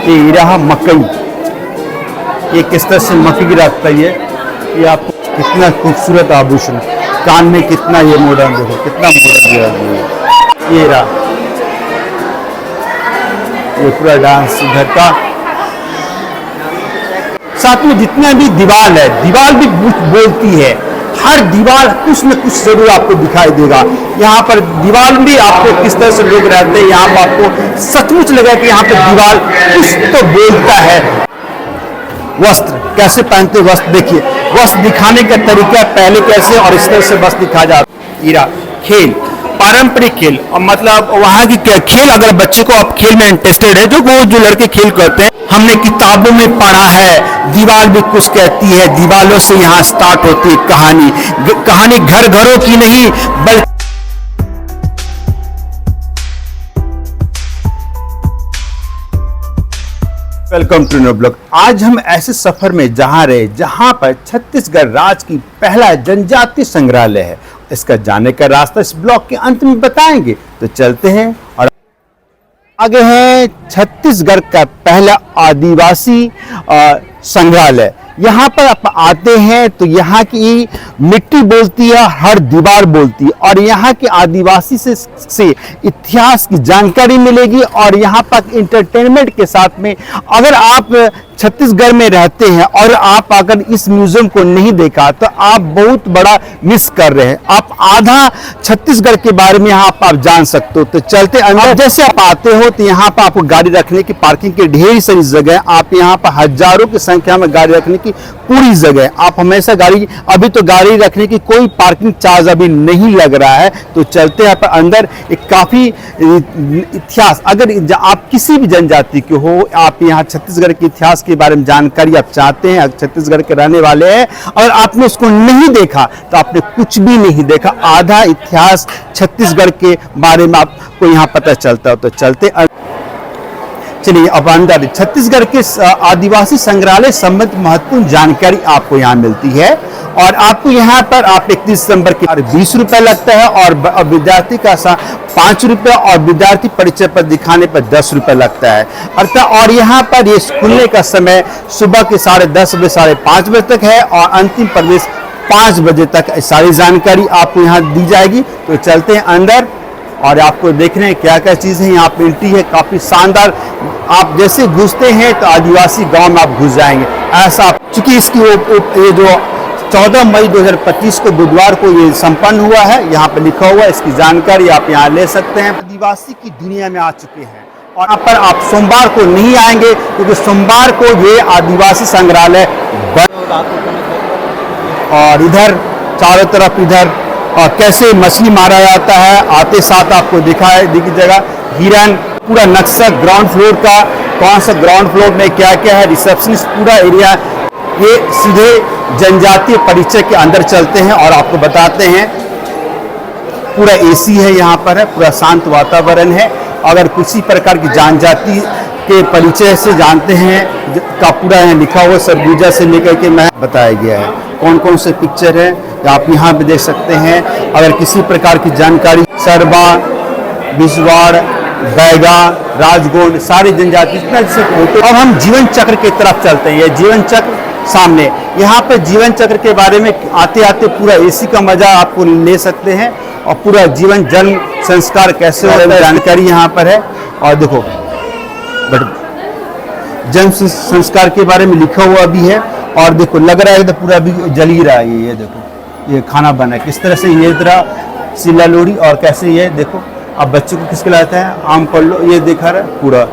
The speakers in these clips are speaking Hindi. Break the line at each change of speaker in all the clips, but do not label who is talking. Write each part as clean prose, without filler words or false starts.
ये रहा मकई, ये किस तरह से मकई रखता है ये आपको कितना खूबसूरत आभूषण, कान में कितना ये मॉडर्न, देखो कितना मॉडर्न दिया है। ये रहा, ये पूरा डांस इधर का। साथ में जितना भी दीवार है, दीवार भी बोलती है, हर दीवार कुछ न कुछ जरूर आपको दिखाई देगा। यहाँ पर दीवार भी आपको किस तरह से लोग रहते हैं, यहाँ पर आपको सचमुच लगा कि यहाँ पर दीवार कुछ तो बोलता है। वस्त्र कैसे पहनते, वस्त्र देखिए, वस्त्र दिखाने का तरीका पहले कैसे और इस तरह से वस्त्र दिखा जाता। खेल, पारंपरिक खेल, और मतलब वहाँ की खेल, अगर बच्चे को आप खेल में इंटरेस्टेड है, जो लड़के खेल करते हैं, हमने किताबों में पढ़ा है, दीवार भी कुछ कहती है, दीवारों से यहाँ स्टार्ट होती है कहानी। कहानी घर घरों की नहीं बल्कि वेलकम टू नो ब्लॉग। आज हम ऐसे सफर में जहां पर छत्तीसगढ़ राज्य की पहला जनजातीय संग्रहालय है। इसका जाने का रास्ता इस ब्लॉग के अंत में बताएंगे, तो चलते हैं। और आगे है छत्तीसगढ़ का पहला आदिवासी संग्रहालय। यहाँ पर आप आते हैं तो यहाँ की मिट्टी बोलती है, हर दीवार बोलती है, और यहाँ के आदिवासी से इतिहास की जानकारी मिलेगी। और यहाँ पर इंटरटेनमेंट के साथ में, अगर आप छत्तीसगढ़ में रहते हैं और आप अगर इस म्यूजियम को नहीं देखा तो आप बहुत बड़ा मिस कर रहे हैं। आप आधा छत्तीसगढ़ के बारे में यहाँ आप जान सकते हो। तो चलते अंदर। जैसे आप आते हो तो यहाँ पर आपको गाड़ी रखने की, पार्किंग की ढेर सारी जगह, आप यहाँ पर हजारों की संख्या में गाड़ी रखने की पूरी जगह। आप हमेशा गाड़ी, अभी तो गाड़ी रखने की कोई पार्किंग चार्ज अभी नहीं लग रहा है। तो चलते हैं पर अंदर। एक काफी इतिहास, अगर आप किसी भी जनजाति के हो, आप यहाँ छत्तीसगढ़ के इतिहास के बारे में जानकारी आप चाहते हैं, छत्तीसगढ़ के रहने वाले हैं, और आपने उसको नहीं देखा तो आपने कुछ भी नहीं देखा। आधा इतिहास छत्तीसगढ़ के बारे में आपको यहाँ पता चलता है। तो चलते चलिए अब अंदर। छत्तीसगढ़ के आदिवासी संग्रहालय संबंधित महत्वपूर्ण जानकारी आपको यहाँ मिलती है। और आपको यहाँ पर आप 31 दिसंबर के 20 रुपए लगता है, और विद्यार्थी का 5 रुपए, और विद्यार्थी परिचय पर दिखाने पर 10 रुपए लगता है अर्थात। और यहाँ पर ये खुलने का समय सुबह के 10:30 बजे 5:30 बजे तक है, और अंतिम प्रवेश 5 बजे तक। सारी जानकारी आपको यहाँ दी जाएगी। तो चलते हैं अंदर और आपको देख रहे हैं क्या क्या चीज़ है। यहाँ एंट्री है काफ़ी शानदार। आप जैसे घुसते हैं तो आदिवासी गांव में आप घुस जाएंगे, ऐसा। चूंकि इसकी ये जो 14 मई 2025 को बुधवार को ये संपन्न हुआ है, यहाँ पे लिखा हुआ है। इसकी जानकारी आप यहाँ ले सकते हैं। आदिवासी की दुनिया में आ चुके हैं, और यहाँ पर आप सोमवार को नहीं आएंगे क्योंकि सोमवार को ये आदिवासी संग्रहालय बंद। और इधर चारों तरफ इधर और कैसे मछली मारा जाता है, आते साथ आपको दिखी जगह हिरन, पूरा नक्शा ग्राउंड फ्लोर का, कौन सा ग्राउंड फ्लोर में क्या क्या है, रिसेप्शनिस्ट पूरा एरिया। ये सीधे जनजातीय परिचय के अंदर चलते हैं और आपको बताते हैं। पूरा एसी है यहाँ पर, है पूरा शांत वातावरण है। अगर किसी प्रकार की जनजाति के परिचय से जानते हैं का पूरा यहाँ लिखा हुआ, सरगुजा से लेकर के मैं बताया गया है कौन कौन से पिक्चर है, आप यहाँ पे देख सकते हैं। अगर किसी प्रकार की जानकारी, सरबा, बिजवाड़, बैगा, राजगोंड, सारी जनजाति जितना फोटो। अब हम जीवन चक्र की तरफ चलते हैं। ये जीवन चक्र सामने, यहाँ पे जीवन चक्र के बारे में आते आते पूरा एसी का मजा आपको ले सकते हैं, और पूरा जीवन जन्म संस्कार कैसे होता है जानकारी यहाँ पर है। और देखो जन्म संस्कार के बारे में लिखा हुआ भी है। और देखो लग रहा है तो पूरा भी जल ही रहा है। ये देखो ये खाना बना है किस तरह से, ये तरह सिला लोड़ी, और कैसे ये देखो अब बच्चों को किसके लाता है, आम पल्लो, ये देखा रहा है पूरा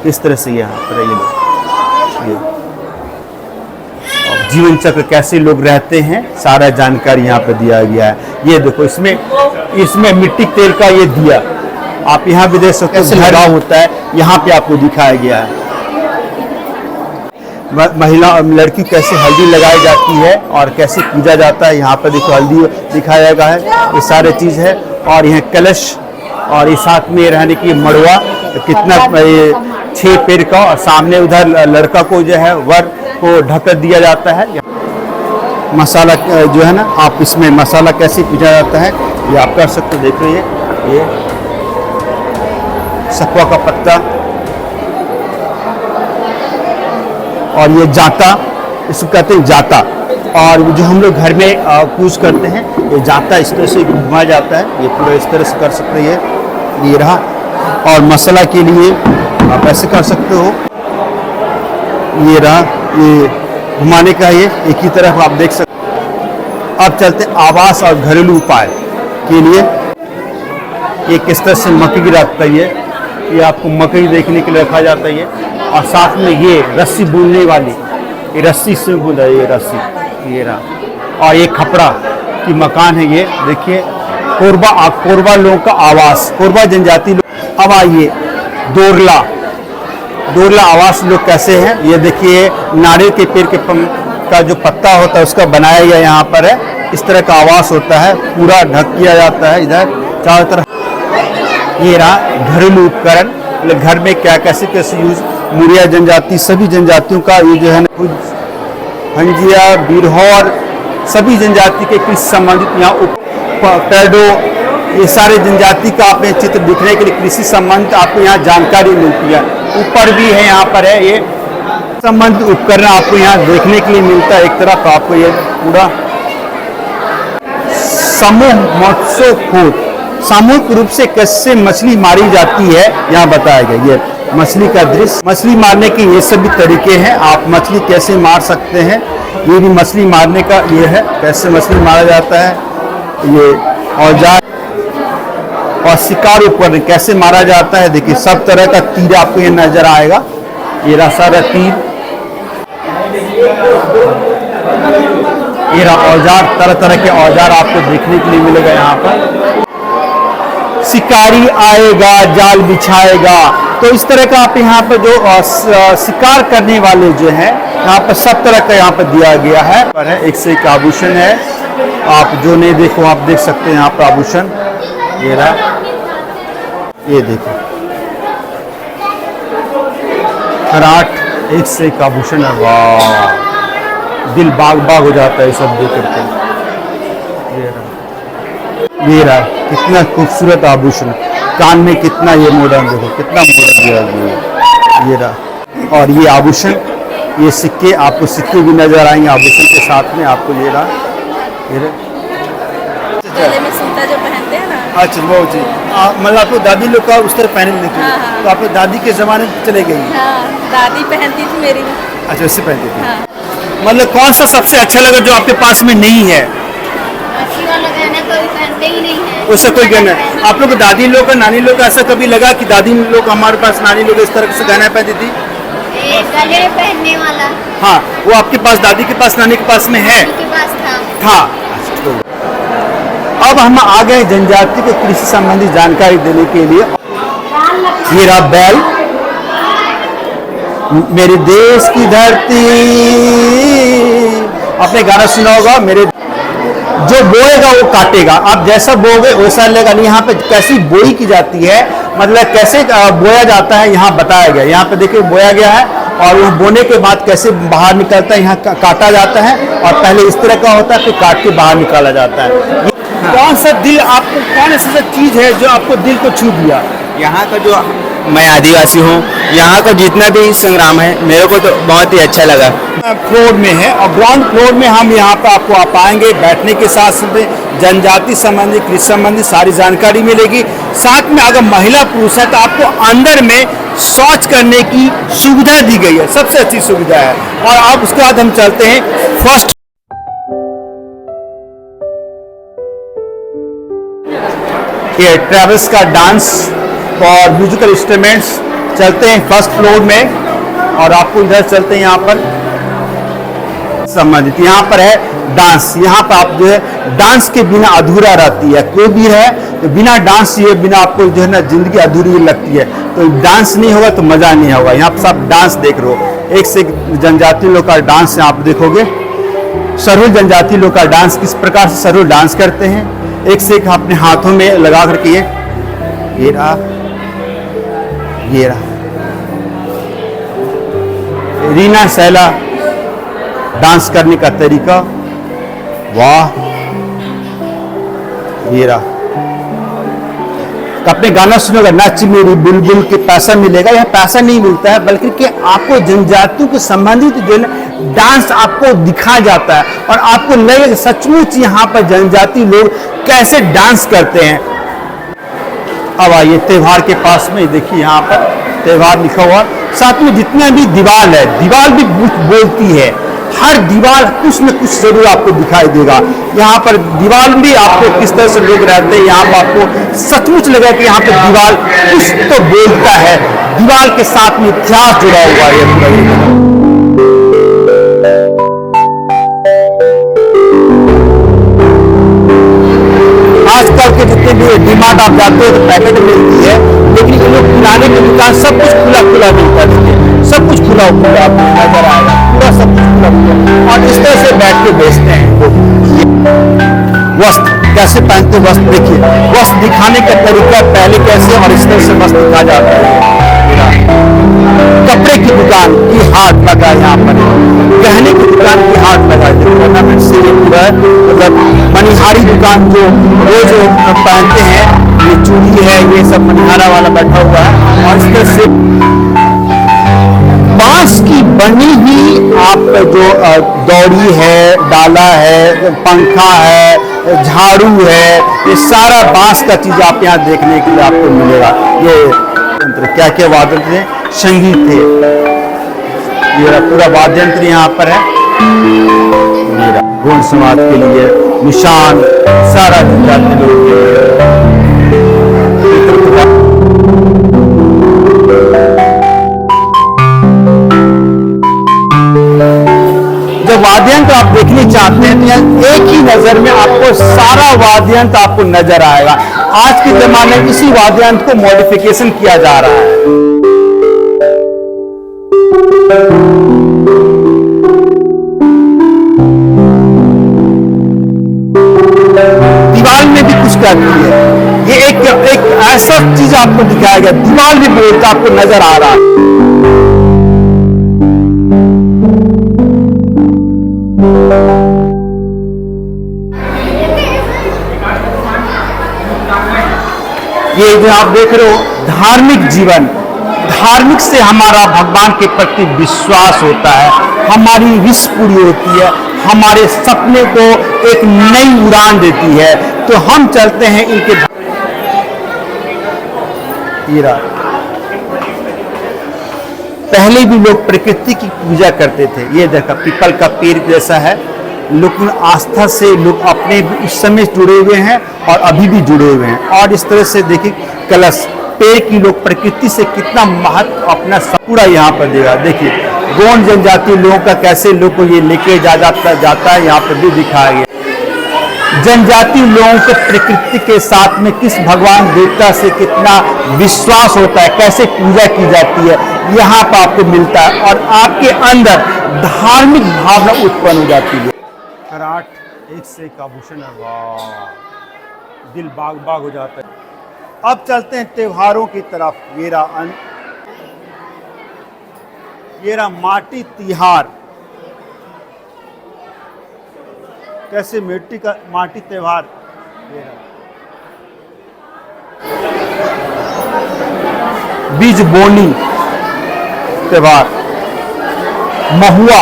किस तरह से यहाँ पर ये जीवन चक्र कैसे लोग रहते हैं, सारा जानकारी यहाँ पे दिया गया है। ये देखो इसमें मिट्टी तेल का ये दिया आप यहाँ भी देख सकते हैं, लगाव होता है, यहाँ पे आपको दिखाया गया है। महिला और लड़की कैसे हल्दी लगाई जाती है और कैसे पूजा जाता है, यहाँ पर देखो हल्दी दिखाया गया है, ये सारे चीज़ है। और यहाँ कलश, और ये साथ में रहने की मड़वा, कितना 6 पेड़ का, और सामने उधर लड़का को जो है वर को ढक दिया जाता है। मसाला जो है ना, आप इसमें मसाला कैसे पीसा जाता है ये आप कर सकते हो। देखो ये सखुआ का पत्ता, और ये जाता, इसको कहते हैं जाता। और जो हम लोग घर में यूज करते हैं, ये जाता इस तरह से घुमाया जाता है, ये पूरा इस तरह से कर सकते हैं, ये रहा। और मसाला के लिए आप ऐसे कर सकते हो, ये रहा, ये घुमाने का ये एक ही तरफ आप देख सकते हो। अब चलते आवास और घरेलू उपाय के लिए, ये किस तरह से मकई रखता है, ये आपको मकई देखने के लिए रखा जाता है। और साथ में ये रस्सी बुनने वाली, ये रस्सी से बुना, ये रस्सी, ये रहा। और ये खपड़ा की मकान है, ये देखिए कोरबा लोगों का आवास, कोरबा जनजाति लोग। अब आइए दोरला आवास लोग कैसे हैं, ये देखिए नारियल के पेड़ के का जो पत्ता होता है उसका बनाया गया यहाँ पर है। इस तरह का आवास होता है, पूरा ढक किया जाता है इधर चारों तरफ। ये रहा घरेलू उपकरण, मतलब घर में क्या कैसे यूज, मुरिया जनजाति, सभी जनजातियों का ये जो है ना, हंजिया, बिरहौर, सभी जनजाति के कृषि संबंधित यहाँ पेड़ो, ये सारे जनजाति का आपने चित्र दिखने के लिए कृषि संबंधित आपको यहाँ जानकारी मिलती है। ऊपर भी है, यहाँ पर है, ये संबंधित उपकरण आपको यहाँ देखने के लिए मिलता है। एक तरफ आपको ये पूरा समूह मत्स्य खोज, सामूहिक रूप से कैसे मछली मारी जाती है यहाँ बताया गया। ये मछली का दृश्य, मछली मारने के ये सभी तरीके हैं, आप मछली कैसे मार सकते हैं, ये भी मछली मारने का ये है, कैसे मछली मारा जाता है। ये औजार और शिकार उपकरण कैसे मारा जाता है, देखिए सब तरह का तीर आपको ये नजर आएगा, ये रहा सारा तीर, ये रहा औजार, तरह तरह के औजार आपको देखने के लिए मिलेगा यहाँ पर। शिकारी आएगा, जाल बिछाएगा, तो इस तरह का आप यहाँ पर जो शिकार करने वाले जो हैं, यहाँ पर सब तरह का यहाँ पर दिया गया है। पर है एक से एक आभूषण है, आप जो नहीं देखो आप देख सकते हैं यहाँ पर आभूषण, ये रहा, ये देखो खराट, एक से एक आभूषण है, वाह, दिल बाग बाग हो जाता है सब देख करके। ये रहा कितना खूबसूरत आभूषण, कान में कितना ये मॉडर्न, देखो कितना मॉडर्न दिया गया, ये रहा। और ये आभूषण, ये सिक्के, आपको सिक्के भी नजर आएंगे आभूषण के साथ में, आपको ये रहा, ये
गले में सूता जो पहनते हैं ना।
अच्छा वो जी, मतलब आपको दादी लोग का उस तरह पहने लेते हैं, तो आप दादी के जमाने में चले गई?
हाँ, दादी पहनती थी मेरी।
अच्छा उससे पहनती थी।
हाँ।
मतलब कौन सा सबसे अच्छा लगा जो आपके पास में नहीं है?
अच्छी वाला गहना कोई पहनते ही नहीं है।
उससे कोई गहना, आप लोग दादी लोग का, नानी लोग का ऐसा कभी लगा कि दादी लोग हमारे पास, नानी लोग इस तरह से गहना पहनती थी?
गले पहनने वाला।
हाँ, वो आपके पास, दादी के पास, नानी के पास में है?
उनके पास
था। अब हम आ गए जनजाति के कृषि संबंधी जानकारी देने के लिए। ये रहा बैल, मेरे देश की धरती, आपने गाना सुना होगा, मेरे जो बोएगा वो काटेगा, आप जैसा बोओगे वैसा लेगा नहीं। यहाँ पे कैसी बोई की जाती है, मतलब कैसे बोया जाता है यहाँ बताया गया। यहाँ पे देखिए बोया गया है, और वो बोने के बाद कैसे बाहर निकलता है, यहाँ काटा जाता है, और पहले इस तरह का होता है, फिर काट के बाहर निकाला जाता है। कौन सा दिल आपको, कौन ऐसा चीज है जो आपको दिल को छू दिया?
यहाँ का जो, मैं आदिवासी हूँ, यहाँ का जितना भी संग्राम है मेरे को तो बहुत ही अच्छा लगा।
फ्लोर में है, और ग्राउंड फ्लोर में हम यहाँ पर आपको आ पाएंगे, बैठने के साथ साथ जनजाति संबंधी, कृषि संबंधी सारी जानकारी मिलेगी। साथ में अगर महिला पुरुष है तो आपको अंदर में शौच करने की सुविधा दी गई है, सबसे अच्छी सुविधा है। और अब उसके बाद हम चलते हैं फर्स्ट, ये ट्रैवल्स का डांस और म्यूजिकल इंस्ट्रूमेंट्स चलते हैं फर्स्ट फ्लोर में, और आपको इधर चलते हैं यहाँ पर संबंधित, यहाँ पर है डांस। यहाँ पर आप जो है डांस के बिना अधूरा रहती है, कोई भी है तो बिना डांस ये बिना आपको जो है ना जिंदगी अधूरी लगती है। तो डांस नहीं होगा तो मजा नहीं होगा। यहाँ पर आप डांस देख रहे हो, एक से एक जनजाति लोग का डांस आप देखोगे। सरहुल जनजाति लोग का डांस किस प्रकार से सरहुल डांस करते हैं, एक से एक अपने हाथों में लगा करके, ये रहा, ये रहा रीना सैला डांस करने का तरीका, वाह, ये रहा। अपने गाना सुनोगे नाच मेरी बुलबुल के पैसा मिलेगा, यह पैसा नहीं मिलता है, बल्कि कि आपको जनजातियों के संबंधित जो डांस आपको दिखाया जाता है और आपको लगेगा सचमुच यहाँ पर जनजाति लोग कैसे डांस करते हैं। अब आइए त्योहार के पास में, देखिए यहाँ पर त्योहार लिखा हुआ, साथ में जितना भी दीवार है, दीवार भी कुछ बोलती है, हर दीवार कुछ न कुछ जरूर आपको दिखाई देगा। यहाँ पर दीवार में भी आपको किस तरह से लोग रहते हैं, यहाँ पर आपको सचमुच लगा कि यहाँ पर दीवार कुछ तो बोलता है, दीवार के साथ में इतिहास जुड़ा हुआ है। आजकल के जितने भी डिमांड आप जाते हो तो पैकेट मिलती है, लेकिन इन लोग किराने की दुकान सब कुछ खुला खुला मिलता है, देखिए सब कुछ खुला खुला आपको नजर आएगा, पूरा सब कुछ खुला खुला, और इस तरह से बैठ के बेचते हैं। वस्त्र कैसे पहनते वस्त्र, देखिए वस्त्र दिखाने का तरीका पहले कैसे और इस तरह से वस्त्र दिखा जाता है। कपड़े की दुकान की हाट लगा यहाँ पर, गहने की दुकान की हाट लगा, ऑर्नामेंट से पूरा मतलब मनिहारी दुकान जो रोज पहनते हैं, ये चूड़ी है, ये सब मनिहारा वाला बैठा हुआ है, और इस तरह से बांस की बनी ही आप जो दौड़ी है, डाला है, पंखा है, झाड़ू है, ये सारा बांस का चीज आप यहाँ देखने के लिए आपको मिलेगा। ये यंत्र क्या क्या वाद्य यंत्र है, संगीत है, ये पूरा वाद्य यंत्र यहाँ पर है, मेरा गोंड समाज के लिए निशान, सारा जनजाति लोग के लिए। जब वाद्यंत्र आप देखने चाहते हैं तो एक ही नजर में आपको सारा वाद्यंत्र आपको नजर आएगा। आज के जमाने में इसी वाद्यंत्र को मॉडिफिकेशन किया जा रहा है। दीवार में भी कुछ करती है, ये एक ऐसा चीज आपको दिखाया गया, दीवार भी बोलता आपको नजर आ रहा है। ये जो आप देख रहे हो धार्मिक जीवन, धार्मिक से हमारा भगवान के प्रति विश्वास होता है, हमारी विश पूरी होती है, हमारे सपने को एक नई उड़ान देती है, तो हम चलते हैं इनके। पहले भी लोग प्रकृति की पूजा करते थे, ये देखा पीपल का पेड़ जैसा है, लेकिन आस्था से लोग अपने उस समय जुड़े हुए हैं और अभी भी जुड़े हुए हैं। और इस तरह से देखिए कलश, पेड़ की लोग प्रकृति से कितना महत्व अपना पूरा यहाँ पर देगा। देखिए गोंड जनजाति लोगों का कैसे लोग को ये लेके जाता है, यहाँ पर भी दिखाया गया। जनजाति लोगों को प्रकृति के साथ में किस भगवान देवता से कितना विश्वास होता है, कैसे पूजा की जाती है, यहाँ पर आपको मिलता है और आपके अंदर धार्मिक भावना उत्पन्न हो जाती है। कराट एक से एक आभूषण है, वाह, दिल बाग बाग हो जाता है। अब चलते हैं त्योहारों की तरफ। ये रहा माटी तिहार, कैसे मिट्टी का माटी त्योहार, बीज बोनी त्योहार, महुआ,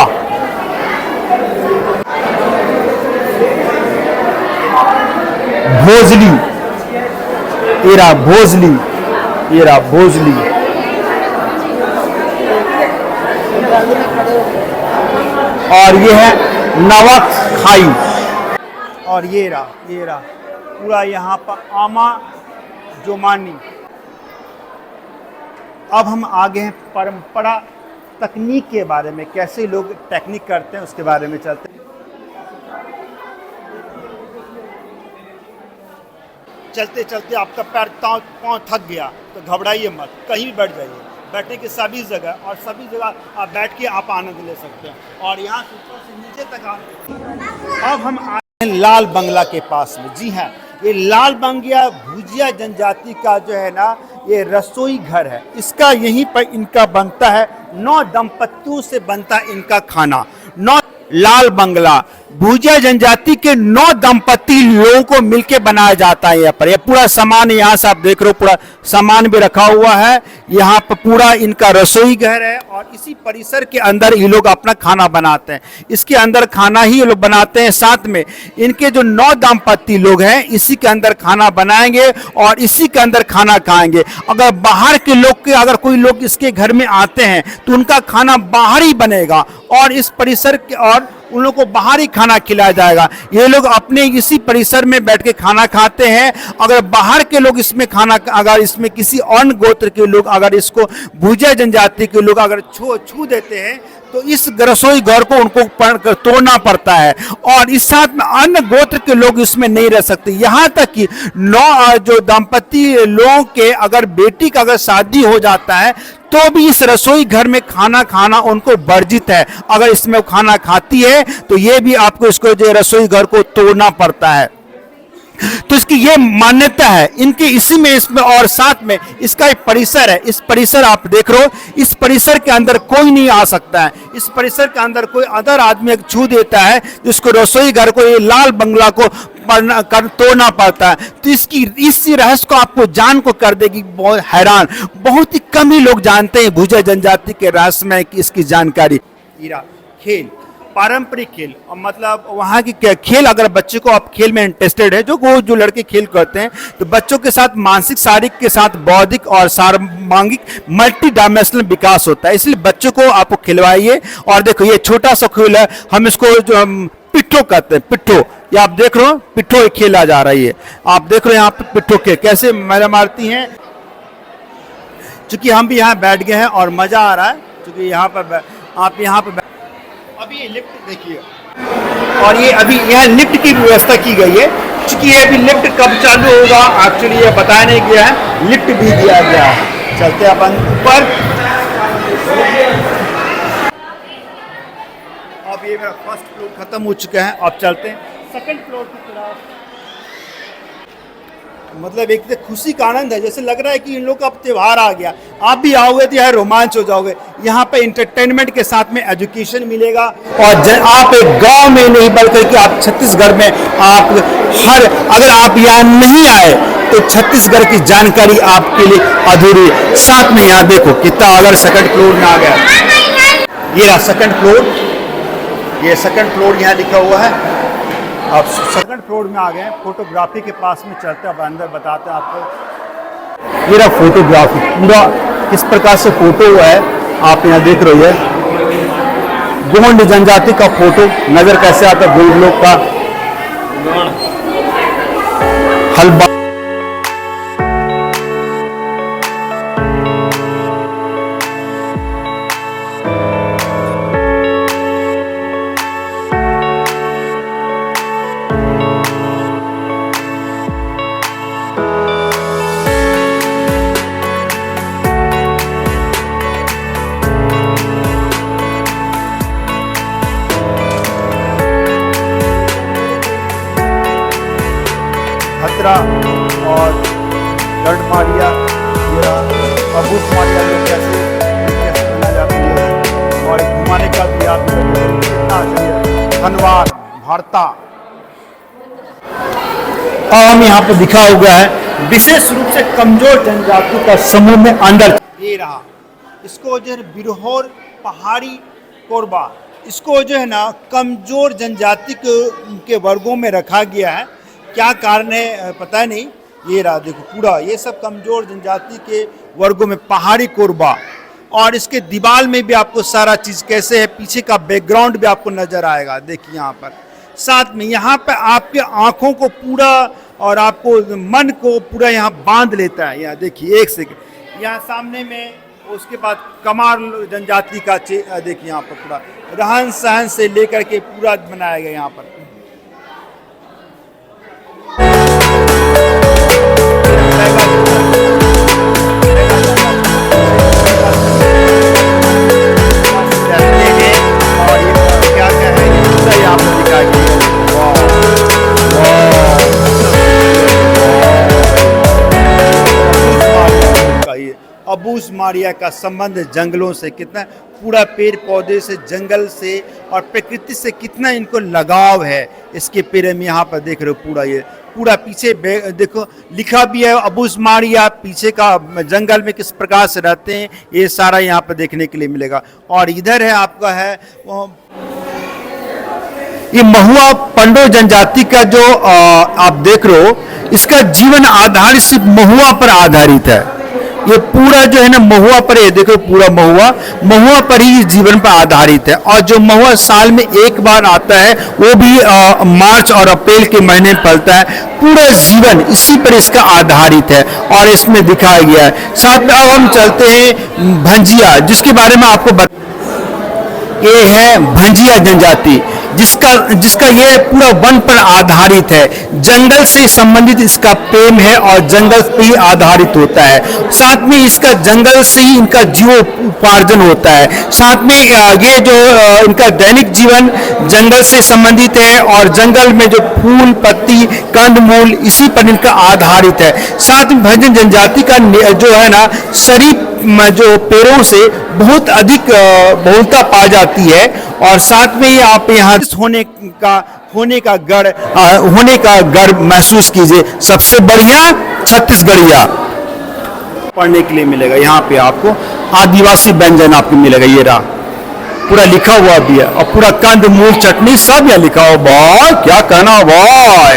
भोजली, येरा भोजली, येरा भोजली, और ये है नवक खाई, और ये रहा पूरा यहाँ पर आमा जोमानी। अब हम आगे हैं परंपरा तकनीक के बारे में, कैसे लोग टेक्निक करते हैं उसके बारे में चलते हैं। चलते चलते आपका पैर पाँव थक गया तो घबराइए मत, कहीं भी बैठ जाइए, बैठने की सभी जगह और सभी जगह आप बैठ के आप आनंद ले सकते हैं। और यहाँ से ऊपर से नीचे तक अब हम आए हैं लाल बंगला के पास में। जी हाँ, ये लाल बंगला भुजिया जनजाति का जो है ना, ये रसोई घर है। इसका यहीं पर इनका बनता है, 9 दंपतियों से बनता है इनका खाना। लाल बंगला भूजिया जनजाति के 9 दंपति लोगों को मिलके बनाया जाता है। यहाँ पर ये पूरा सामान यहाँ से आप देख रहे हो, पूरा सामान भी रखा हुआ है। यहाँ पर पूरा इनका रसोई घर है और इसी परिसर के अंदर ये लोग अपना खाना बनाते हैं। इसके अंदर खाना ही ये लोग बनाते हैं। साथ में इनके जो 9 दंपति लोग हैं इसी के अंदर खाना बनाएंगे और इसी के अंदर खाना खाएंगे। अगर बाहर के लोग के अगर कोई लोग इसके घर में आते हैं तो उनका खाना बाहर ही बनेगा और इस परिसर के और उन लोगों को बाहर ही खाना खिलाया जाएगा। ये लोग अपने इसी परिसर में बैठ के खाना खाते हैं। अगर बाहर के लोग इसमें खाना, अगर इसमें किसी अन्य गोत्र के लोग अगर इसको भूजिया जनजाति के लोग अगर छू देते हैं तो इस रसोई घर को उनको तोड़ना पड़ता है और इस साथ में अन्य गोत्र के लोग इसमें नहीं रह सकते। यहाँ तक कि 9 जो दंपति लोगों के अगर बेटी का अगर शादी हो जाता है तो भी इस रसोई घर में खाना खाना उनको वर्जित है। अगर इसमें वो खाना खाती है तो ये भी आपको इसको जो रसोई घर को तोड़ना पड़ता है। तो इसकी ये मान्यता है इनके इसी में इसमें और साथ में इसका एक परिसर है। इस परिसर आप देख रहे हो, इस परिसर के अंदर कोई नहीं आ सकता है। इस परिसर के अंदर कोई अदर आदमी छू देता है जिसको रसोई घर को, ये लाल बंगला को तोड़ना पड़ता है। तो इसकी इस रहस्य को आपको जान को कर देगी बहुत हैरान। बहुत ही कम ही लोग जानते हैं भूजिया जनजाति के रहस्य में इसकी जानकारी। खेल, पारंपरिक खेल, मतलब वहाँ की खेल, अगर बच्चे को आप खेल में इंटरेस्टेड है, जो लड़के खेल करते हैं तो बच्चों के साथ मानसिक, शारीरिक के साथ बौद्धिक और सर्वांगिक मल्टी डायमेंशनल विकास होता है। इसलिए बच्चों को आप खिलवाइए। और देखो ये छोटा सा खेल है, हम इसको जो पिट्ठो कहते हैं, पिट्ठो, ये आप देख रहे हो पिट्ठो खेला जा रही है। आप देख रहे हो यहाँ पे पिट्ठो के कैसे मैला मारती हैं। चूंकि हम भी यहाँ बैठ गए हैं और मजा आ रहा है, क्योंकि यहाँ पर आप यहाँ पे अभी ये लिफ्ट देखिए, और ये अभी यहाँ लिफ्ट की व्यवस्था की गई है। क्योंकि ये अभी लिफ्ट कब चालू होगा एक्चुअली ये बताया नहीं गया है, लिफ्ट भी दिया गया है। चलते हैं अपन ऊपर। अब ये मेरा फर्स्ट फ्लोर खत्म हो चुका है, अब चलते हैं सेकंड फ्लोर की तरफ। मतलब एक तो खुशी का आनंद है, जैसे लग रहा है कि इन लोग का अब त्योहार आ गया। आप भी आओगे तो यहाँ रोमांच हो जाओगे। यहाँ पे इंटरटेनमेंट के साथ में एजुकेशन मिलेगा और आप एक गांव में नहीं बल्कि कि आप छत्तीसगढ़ में आप अगर आप यहाँ नहीं आए तो छत्तीसगढ़ की जानकारी आपके लिए अधूरी है। साथ में यहाँ देखो कितना अगर सेकंड फ्लोर में आ गया, ये रहा सेकंड फ्लोर, ये सेकंड फ्लोर यहाँ लिखा हुआ है। अब सेकंड फ्लोर में आ गए, फोटोग्राफी के पास में चलते हैं, अब अंदर बताते हैं आपको। ये रहा फोटोग्राफी, पूरा किस प्रकार से फोटो हुआ है आप यहाँ देख रहे हो। गोंड जनजाति का फोटो नजर कैसे आता है, गोंड लोग का हलवा। और गढ़मारिया, अबूत मारिया लोग कैसे बना जाती है। और घुमाने का भी आप कितना चाहिए, धनवार, भारता। और हम यहाँ पे दिखा हुआ है विशेष रूप से कमजोर जनजाति का समूह में अंदर ये रहा। इसको जो है बिरहोर पहाड़ी कोरबा, इसको जो है ना कमजोर जनजाति के वर्गों में रखा गया है। क्या कारण है पता नहीं। ये रहा देखो पूरा, ये सब कमजोर जनजाति के वर्गों में पहाड़ी कोरबा। और इसके दीवार में भी आपको सारा चीज़ कैसे है, पीछे का बैकग्राउंड भी आपको नजर आएगा। देखिए यहाँ पर साथ में यहाँ पर आपके आँखों को पूरा और आपको मन को पूरा यहाँ बांध लेता है। यहाँ देखिए एक सेकंड, यहाँ सामने में उसके बाद कमार जनजाति का देखिए यहाँ पर पूरा रहन सहन से लेकर के पूरा बनाया गया यहाँ पर। अबूस अबूसमारिया का संबंध जंगलों से कितना, पूरा पेड़ पौधे से, जंगल से और प्रकृति से कितना इनको लगाव है। इसके पेड़ में यहाँ पर देख रहे हो पूरा ये पूरा पीछे देखो लिखा भी है अबूसमारिया, पीछे का जंगल में किस प्रकार से रहते हैं ये सारा यहाँ पर देखने के लिए मिलेगा। और इधर है आपका है ये महुआ पंडो जनजाति का जो आप देख रहे हो, इसका जीवन आधार सिर्फ महुआ पर आधारित है। ये पूरा जो है ना महुआ पर, ये देखो पूरा महुआ पर ही जीवन पर आधारित है। और जो महुआ साल में एक बार आता है वो भी मार्च और अप्रैल के महीने में फलता है। पूरा जीवन इसी पर इसका आधारित है और इसमें दिखाया गया है। साथ में अब हम चलते हैं भंजिया, जिसके बारे में आपको ये है भंजिया जनजाति, जिसका ये पूरा वन पर आधारित है। जंगल से संबंधित इसका प्रेम है और जंगल पे ही आधारित होता है। साथ में इसका जंगल से ही इनका जीवोपार्जन होता है। साथ में ये जो इनका दैनिक जीवन जंगल से संबंधित है और जंगल में जो फूल पत्ती कंदमूल इसी पर इनका आधारित है। साथ में भंजिया जनजाति का जो है ना शरीर जो पेड़ों से बहुत अधिक बहुलता पा जाती है। और साथ में ही आप यहाँ होने का गर्व महसूस कीजिए। सबसे बढ़िया छत्तीसगढ़िया पढ़ने के लिए मिलेगा। यहाँ पे आपको आदिवासी व्यंजन आपको मिलेगा, ये रहा पूरा लिखा हुआ भी है और पूरा कंद मूल चटनी सब यहाँ लिखा हुआ। भाई क्या कहना भाई।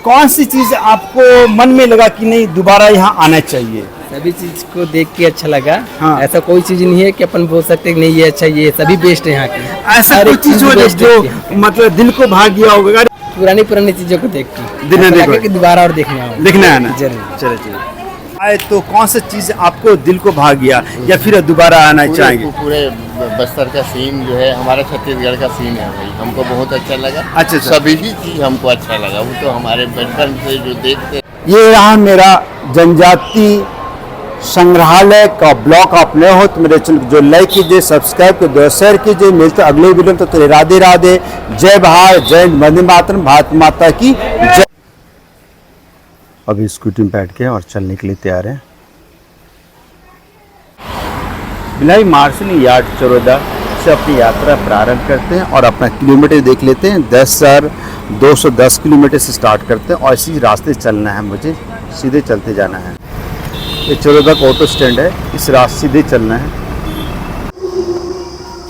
कौन सी चीज आपको मन में लगा कि नहीं दोबारा यहाँ आना चाहिए?
सभी चीज को देख के अच्छा लगा।
हाँ।
ऐसा कोई चीज नहीं है कि अपन बोल सकते कि नहीं ये अच्छा, ये सभी बेस्ट है यहाँ की।
ऐसा
हर
कोई
एक
चीज हो
best
जो
है।
मतलब दिल को भाग गया होगा
पुरानी चीजों को देख के
दिन में
ऐसा
देखो।
लगा कि दोबारा और देखने आओ।
देखना है ना?
जरूर।
चलो चलो आए तो कौन सा चीज आपको दिल को भाग गया या फिर दोबारा आना चाहेंगे?
पूरे बस्तर का सीन जो है हमारा छत्तीसगढ़ का सीन है भाई, हमको बहुत अच्छा लगा।
अच्छा।
सभी ही चीज हमको अच्छा लगा, वो तो हमारे बचपन से जो देखते।
ये रहा मेरा जनजाति संग्रहालय का ब्लॉग। आप नए हो तो मेरे चैनल जो लाइक कीजिए, सब्सक्राइब कीजिए, शेयर कीजिए। मिलते अगले वीडियो में, तो राधे राधे, जय भारत, जय वंदे मातरम, भारत माता की जय। अभी स्कूटी में बैठ के और चलने के लिए तैयार हैं। भिलाई मार्शल यार्ड चरोदा से अपनी यात्रा प्रारंभ करते हैं और अपना किलोमीटर देख लेते हैं। 10,210 किलोमीटर से स्टार्ट करते हैं और इसी रास्ते चलना है, मुझे सीधे चलते जाना है। ये चरोदा का ऑटो स्टैंड है, इस रास्ते सीधे चलना है।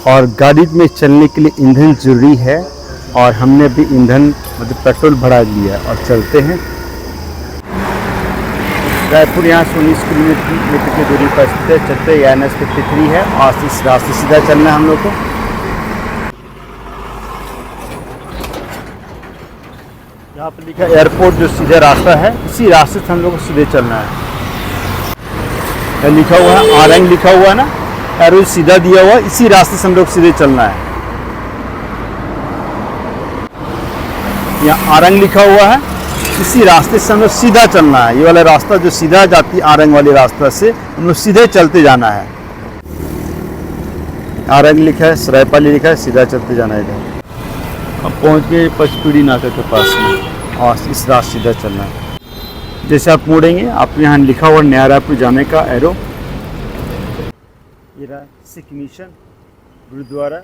और गाड़ी में चलने के लिए ईंधन जरूरी है और हमने भी ईंधन मतलब पेट्रोल भरा लिया और चलते हैं। रायपुर यहाँ से 19 किलोमीटर की दूरी पर स्थित है। चलते NH 53 है और इस रास्ते सीधा चलना है हम लोग को। यहाँ पर लिखा एयरपोर्ट जो सीधा रास्ता है, इसी रास्ते से हम लोग को सीधे चलना है। लिखा हुआ है आरंग लिखा हुआ है ना, एरो सीधा दिया हुआ, इसी रास्ते से हम लोग सीधे चलना है। यहाँ आरंग लिखा हुआ है, इसी रास्ते से हम लोग सीधा चलना है। ये वाला रास्ता जो सीधा जाती है आरंग वाले रास्ता से हम लोग सीधे चलते जाना है। आरंग लिखा है, सरायपाली लिखा है, सीधा चलते जाना है इधर। अब पहुँच गए पचपीड़ी नाका के पास में और इस रास्ते सीधा चलना है। जैसे आप मुड़ेंगे आप यहाँ लिखा हुआ नया रायपुर जाने का एरो। ये रहा सिख मिशन गुरुद्वारा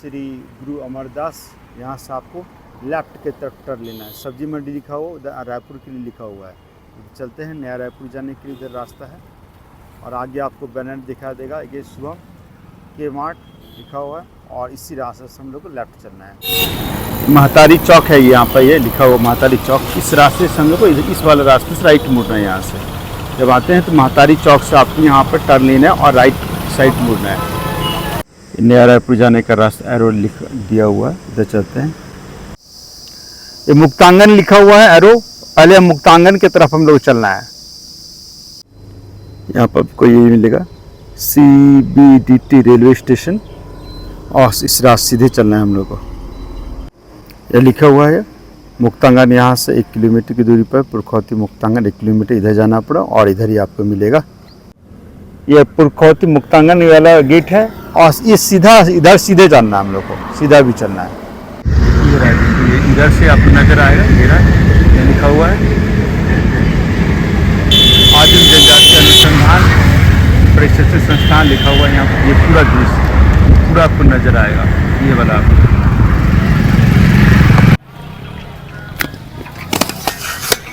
श्री गुरु अमरदास। यहाँ से आपको लेफ्ट के तरफ टर्न लेना है। सब्जी मंडी लिखा हुआ उधर रायपुर के लिए लिखा हुआ है। चलते हैं नया रायपुर जाने के लिए, इधर रास्ता है और आगे आपको बैनर दिखा देगा, ये शुभम के मार्ट लिखा हुआ है और इसी रास्ते से हम लोग को लेफ्ट चलना है। महतारी चौक है यहाँ पर, ये लिखा हुआ महतारी चौक। इस रास्ते से हम लोग को इस वाले रास्ते से राइट मुड़ना है। यहाँ से जब आते हैं तो महतारी चौक से आपको यहाँ पर टर्न लेना है और राइट साइड मुड़ना है। नया रायपुर जाने का रास्ता एरो लिख दिया हुआ है, इधर चलते हैं। ये मुक्तांगन लिखा हुआ है एरो, पहले मुक्तांगन की तरफ हम लोग चलना है। यहाँ पर आपको ये मिलेगा CBDT रेलवे स्टेशन और इस रास्ते सीधे चलना है हम लोग को। ये लिखा हुआ है मुक्तांगन, यहाँ से 1 किलोमीटर की दूरी पर पुरखौती मुक्तांगन 1 किलोमीटर इधर जाना पड़ा और इधर ही आपको मिलेगा। ये पुरखौती मुक्तांगन वाला गेट है और ये सीधा इधर सीधे जाना है हम लोग को, सीधा भी चलना है। ये इधर से आपको नजर आएगा, मेरा लिखा हुआ है आदिम प्रशिक्षण संस्थान लिखा हुआ है यहाँ, ये पूरा दृश्य पूरा आपको नजर आएगा, ये वाला